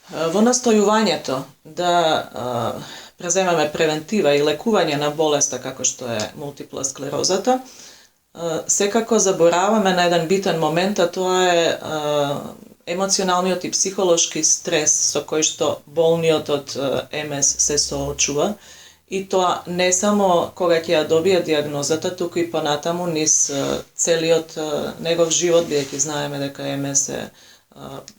Во настојувањето да преземеме превентива и лекување на болеста како што е мултипла склерозата, секако забораваме на еден битен момент, а тоа е емоционалниот и психолошки стрес со кој што болниот од МС се соочува. И тоа не само кога ќе ја добие диагнозата, туку и понатаму низ целиот негов живот, бидејќи знаеме дека МС е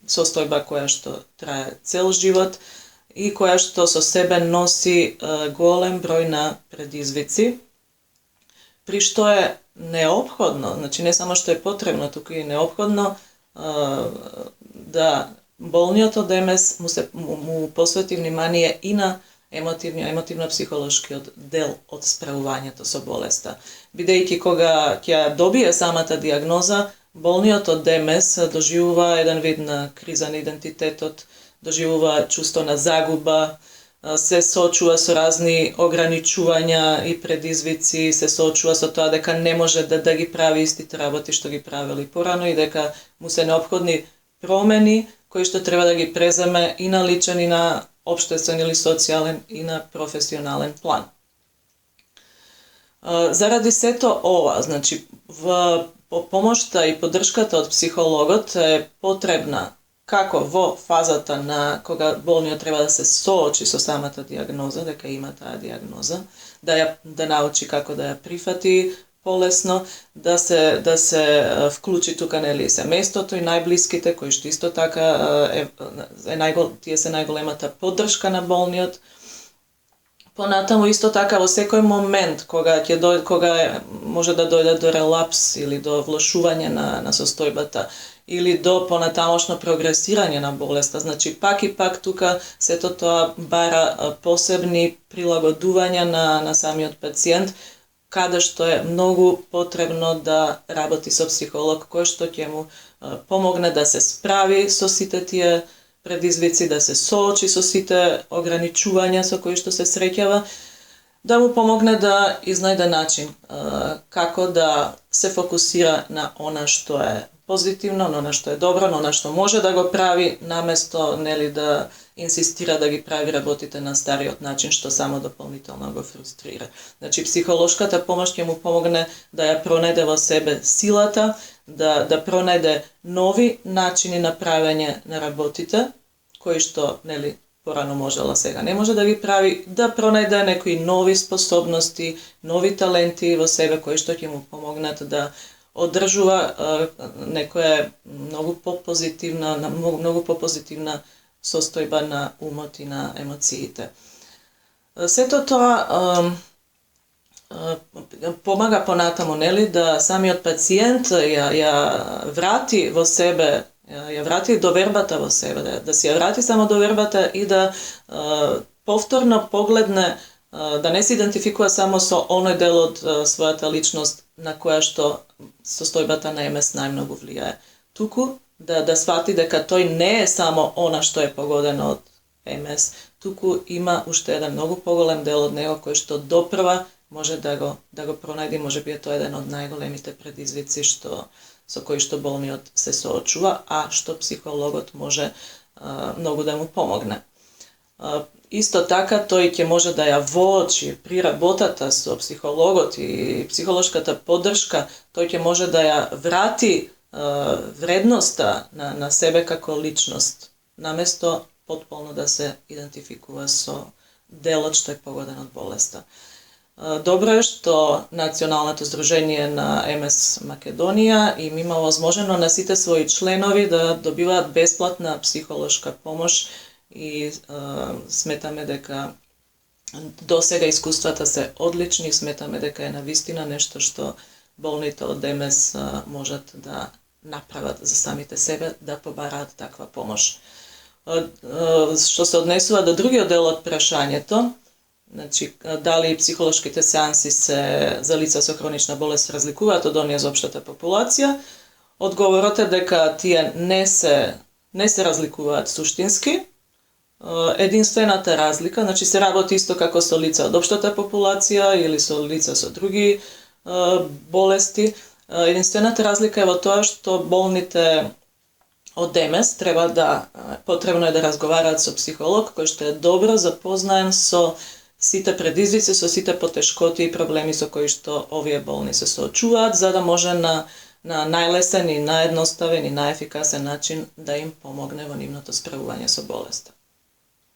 состојба која што трае цел живот и која што со себе носи голем број на предизвици, при што е неопходно, значи не само што е потребно, туку и неопходно да болниот од МС му посвети внимание и на емотивно-психолошкиот дел од справувањето со болеста. Бидејќи кога ќе добие самата диагноза, болниот од ДМС доживува еден вид на криза на идентитетот, доживува чувство на загуба, се соочува со разни ограничувања и предизвици, се соочува со тоа дека не може да ги прави истите работи што ги правели порано и дека му се неопходни промени кои што треба да ги преземе и на личен и на општествен или социјален и на професионален план. Заради сето ова, значи, помошта и поддршката од психологот е потребна како во фазата на кога болниот треба да се соочи со самата диагноза, дека има таа диагноза, да научи како да ја прифати полесно, да се вклучи тука нели семејството и најблиските кои што исто така тие се најголемата поддршка на болниот. Понатаму исто така во секој момент кога може да дојде до релапс или до влошување на состојбата или до понатамошно прогресирање на болеста, значи пак и пак тука сето тоа бара посебни прилагодувања на самиот пациент, каде што е многу потребно да работи со психолог кој што ќе му помогне да се справи со сите тие предизвици, да се соочи со сите ограничувања со кои што се среќава, да му помогне да изнајде начин како да се фокусира на она што е позитивно, на она што е добро, на она што може да го прави, наместо нели да инсистира да ги прави работите на стариот начин, што само дополнително го фрустрира. Значи, психолошката помош ќе му помогне да ја пронајде во себе силата, да пронајде нови начини на правење на работите, кои што, нели, порано можела, сега не може да ги прави, да пронајде некои нови способности, нови таленти во себе, кои што ќе му помогнат да одржува некоја многу попозитивна состојба на умот и на емоциите. Сето тоа помага понатаму, нели, да самиот пациент ја врати во себе, ја врати довербата во себе, да си ја врати само довербата и да повторно погледне, да не се идентификува само со оној дел од својата личност на која што состојбата на МС најмногу влијае. Туку да свати дека тој не е само она што е погодено од МС, туку има уште еден многу поголем дел од него кој што допрва може да го пронајде, може би е тоа еден од најголемите предизвици со кои што болниот се соочува, а што психологот може многу да му помогне. Исто така, тој ќе може да ја воочи при работата со психологот и психолошката поддршка, тој ќе може да ја врати вредноста на себе како личност, наместо потполно да се идентификува со делот што е погоден од болеста. Добро е што Националното здружение на МС Македонија им има возможено на сите своји членови да добиваат бесплатна психолошка помош и сметаме дека до сега искуствата се одлични, сметаме дека е навистина нешто што болните од ДМС можат да направат за самите себе, да побараат таква помош. Што се однесува до другиот дел од прашањето, значи, дали психолошките сеанси за лица со хронична болест разликуваат од оние за општата популација, одговорот е дека тие не се разликуваат суштински. Единствената разлика, значи се работи исто како со лица од општата популација или со лица со други болести. Единствената разлика е во тоа што болните Odemes potrebno je da razgovarať so psicholog, koji što je dobro zapoznan so site predizvice, so site poteškoti i problemi so koji što ovije bolnice so očuvať, za da može na najlesen i najjednostaven i najefikasen način da im pomogne vo njimno to spravovanje so bolesta.